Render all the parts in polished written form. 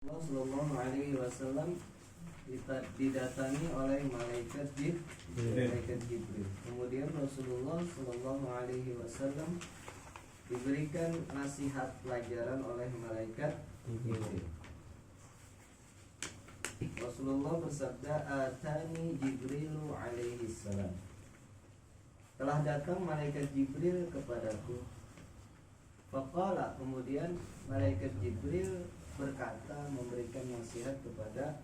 Sallallahu Alaihi Wasallam didatangi oleh malaikat Jibril. Kemudian Rasulullah Sallallahu Alaihi Wasallam diberikan nasihat pelajaran oleh malaikat Jibril. Rasulullah bersabda, "Atani Jibrilu alaihi salam." Telah datang malaikat Jibril kepadaku. Faqala, kemudian malaikat Jibril berkata, memberikan nasihat kepada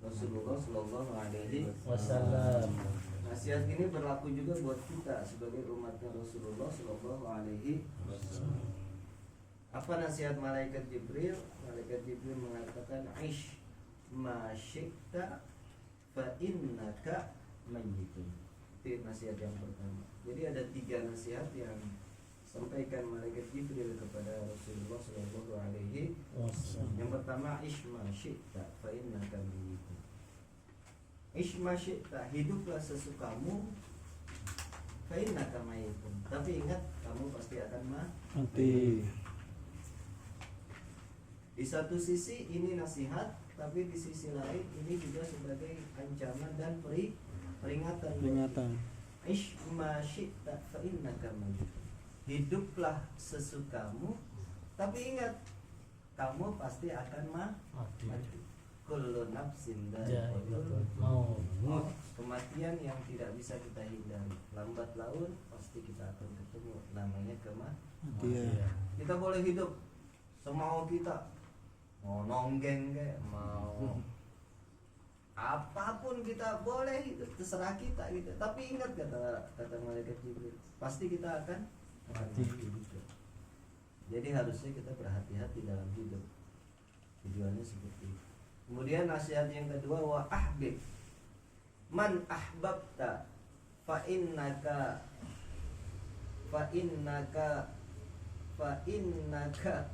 Rasulullah Sallallahu Alaihi Wasallam. Nasihat ini berlaku juga buat kita sebagai umatnya Rasulullah Sallallahu Alaihi Wasallam. Apa nasihat malaikat Jibril? Malaikat Jibril mengatakan, "Aish ma syi'ta fa innaka mayyitun." Itu nasihat yang pertama. Jadi ada 3 nasihat yang sampaikan malaikat Jibril kepada Rasulullah Sallallahu Alaihi Wasallam. Yang pertama, ishma syi'ta fa innaka mayyitun. Ishma syi'ta, hiduplah sesukamu, fa innaka mayyitun. Tapi ingat, kamu pasti akan mati. Di satu sisi ini nasihat, tapi di sisi lain ini juga sebagai ancaman dan peringatan. Ishma syi'ta fa innaka mayyitun. Hiduplah sesukamu, tapi ingat, kamu pasti akan mati. Kullu nafsin dha'iqatul maut. Kematian yang tidak bisa kita hindari. Lambat laun pasti kita akan ketemu, namanya kematian. Kita boleh hidup semau kita, mau nonggeng kayak, mau apapun kita boleh hidup, terserah kita gitu. Tapi ingat, kata malaikat Jibril, pasti kita akan mati juga. Jadi harusnya kita berhati-hati dalam hidup. Tujuannya seperti itu. Kemudian nasihat yang kedua, wa ahbib man ahbabta fa innaka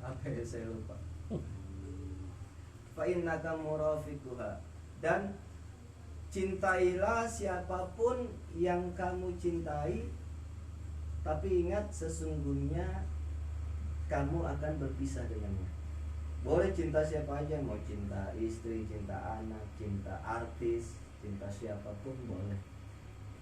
apa ya, saya lupa. Fa innaka murafiquha. Dan cintailah siapapun yang kamu cintai, tapi ingat, sesungguhnya kamu akan berpisah dengannya. Boleh cinta siapa aja, mau cinta istri, cinta anak, cinta artis, cinta siapapun boleh.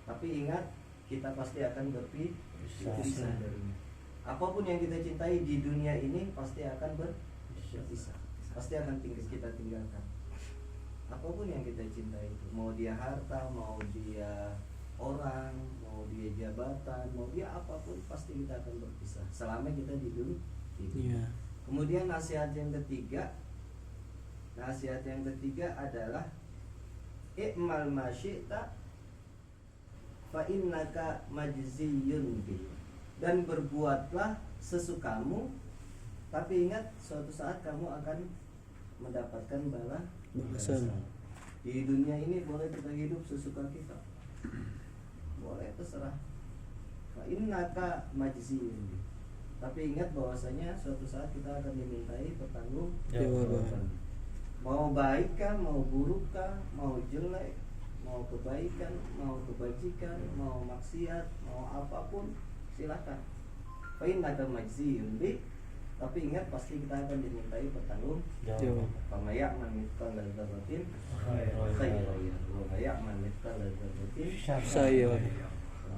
Tapi ingat, kita pasti akan berpisah darinya. Apapun yang kita cintai di dunia ini pasti akan berpisah. Pasti akan kita tinggalkan. Apapun yang kita cintai itu, mau dia harta, mau dia orang, mau dia jabatan, mau dia apapun, pasti kita akan berpisah selama kita di dunia. Kemudian nasihat yang ketiga adalah i'mal ma syi'ta fa innaka majziyun bi. Dan berbuatlah sesukamu, tapi ingat, suatu saat kamu akan mendapatkan balasan. Di dunia ini boleh kita hidup sesuka kita, boleh, terserah. Fa innaka majziyun. Tapi ingat bahwasanya suatu saat kita akan dimintai pertanggungjawaban. Mau baik kah, mau buruk kah, mau jelek, mau kebaikan, mau kebajikan, mau maksiat, mau apapun, silakan. Fa innaka majziyun bi. Tapi ingat, pasti kita akan dimintai pertanggungjawaban. Fama ya'mal mithqala dzarratin khairan wa ma ya'mal mithqala dzarratin syarran.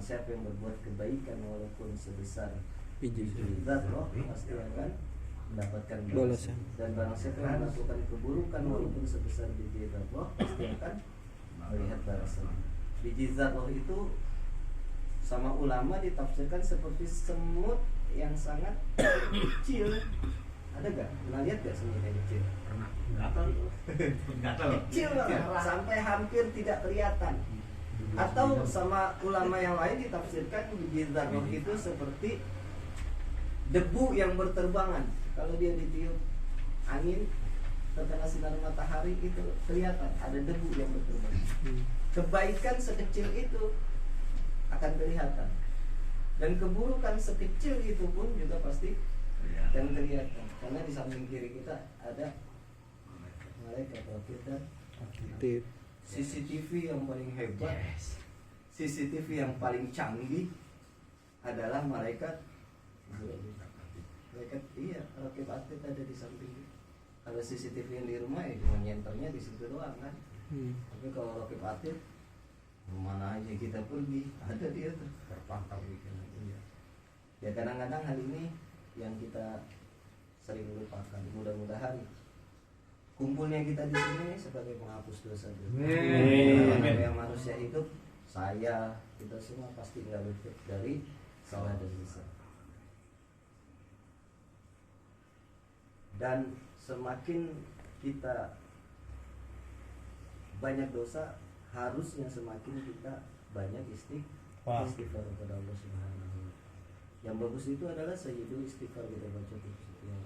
Siapa yang berbuat kebaikan walaupun sebesar biji zat roh, pasti akan mendapatkan balasan. Dan barang siapa yang melakukan keburukan walaupun sebesar biji zat roh, pasti akan melihat balasan. Biji zat roh itu sama ulama ditafsirkan seperti semut yang sangat kecil. Ada gak? Pernah lihat gak semut yang kecil? Kecil banget, sampai hampir tidak kelihatan. Atau sama ulama yang lain ditafsirkan biji zat roh itu seperti debu yang berterbangan. Kalau dia ditiup angin, terkena sinar matahari, itu kelihatan ada debu yang berterbangan. Kebaikan sekecil itu akan kelihatan, dan keburukan sekecil itu pun juga pasti akan kelihatan. Karena di samping kiri kita ada malaikat rakib dan atid. CCTV yang paling hebat, CCTV yang paling canggih adalah malaikat. Rakib atid ada di samping. Kalau CCTV yang di rumah ya cuma nyenternya di situ doang kan. Tapi kalau Raqib Atid mana aja kita pergi ada dia tuh terpantau gitu. Ya kadang-kadang hal ini yang kita sering lupakan. Mudah-mudahan kumpulnya kita di sini sebagai penghapus dosa juga. Yang manusia hidup, saya, kita semua pasti nggak luput dari salah dan dosa. Dan semakin kita banyak dosa, harusnya semakin kita banyak istighfar kepada Allah Subhanahu wa Ta'ala. Yang bagus itu adalah sayyidul istighfar kita baca setiap.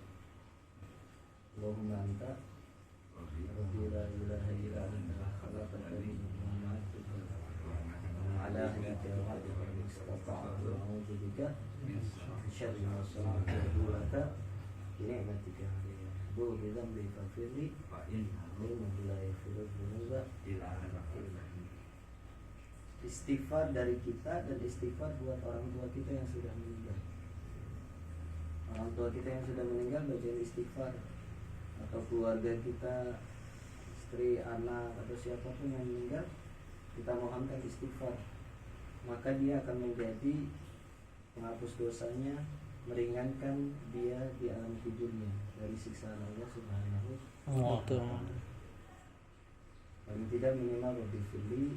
Allahumma anta rabbi la ilaha illa anta khalaqtani wa ala hadika wa ala istata'tu wa a'udzu bika min syarri ma sana'tu laka bi ni'matika alayya. Bu bidzambi faghfirli fa innahu la yaghfiru dzunuba illa anta. Istighfar dari kita dan istighfar buat orang tua kita yang sudah meninggal. Orang tua kita yang sudah meninggal bacain istighfar, atau keluarga kita, istri, anak, atau siapapun yang meninggal, kita mohonkan istighfar. Maka dia akan menjadi penghapus dosanya, meringankan dia di alam kuburnya dari siksaan Allah Subhanahu wa Ta'ala. Paling tidak minimal lebih fili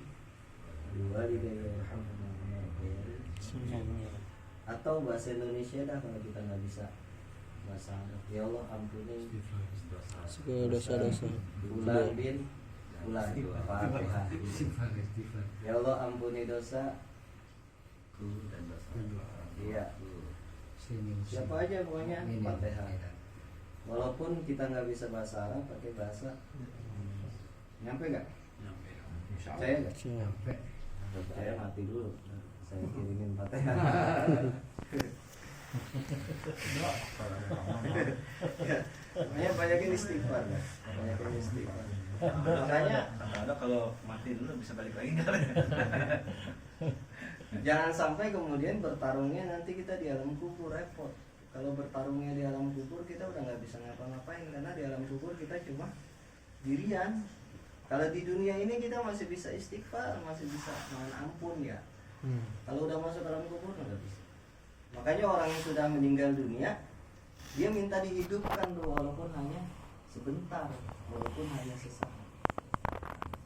atau bahasa Indonesia dah kalau kita nggak bisa bahasa Arab. Ya Allah ampuni segala dosa-dosa Fulan bin Fulan, Fatihah. Ya Allah ampuni dosa dan dosa. Iya. Siapa aja pokoknya Fatihah. Walaupun kita nggak bisa bahasa Arab, pakai bahasa nyampe nggak? Saya nggak? Nyampe. Saya mati dulu, saya kirimin Fatihah. Makanya banyakin istighfar, banyakin istighfar. Makanya ada kalau mati dulu bisa balik lagi nggak? jangan sampai kemudian bertarungnya nanti kita di alam kubur repot. Kalau bertarungnya di alam kubur kita udah nggak bisa ngapa-ngapain, karena di alam kubur kita cuma dirian. Kalau di dunia ini kita masih bisa istighfar, masih bisa mohon ampun ya. Kalau udah masuk dalam kubur nggak bisa. Makanya orang yang sudah meninggal dunia, dia minta dihidupkan tuh, walaupun hanya sebentar, walaupun hanya sesaat.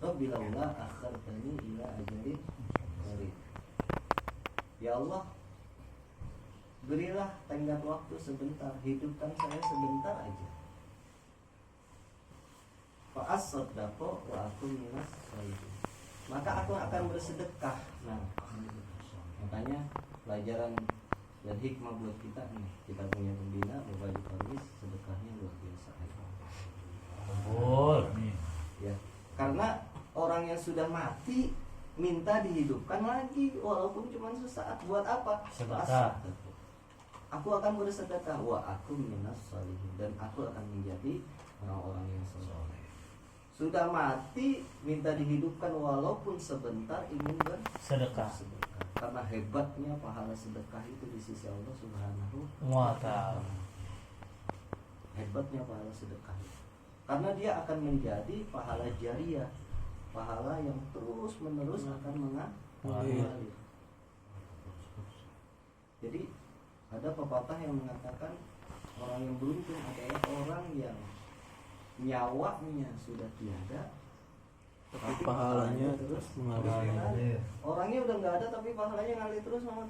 Rabbi laula akhartani ila ajalin qarib. Ya Allah, berilah tenggat waktu sebentar, hidupkan saya sebentar aja. Fa'as-saddaqo wa akun minas sholihin. Maka aku akan bersedekah. Nah, makanya pelajaran dan hikmah buat kita nih, kita punya pembina berbagi Faris, sedekahnya luar biasa. Ya, karena orang yang sudah mati minta dihidupkan lagi walaupun cuma sesaat. Buat apa? Sedekah. Aku akan bersedekah wa aku minas sholihin, dan aku akan menjadi orang-orang yang soleh. Sudah mati minta dihidupkan walaupun sebentar, ingin bersedekah. Karena hebatnya pahala sedekah itu di sisi Allah Subhanahu wa Ta'ala. Hebatnya pahala sedekah itu, karena dia akan menjadi pahala jariyah, pahala yang terus menerus akan mengalir. Jadi ada pepatah yang mengatakan orang yang beruntung adalah orang yang nyawanya sudah tiada, tapi pahalanya terus mengalir. Orangnya udah nggak ada tapi pahalanya ngalir terus sama.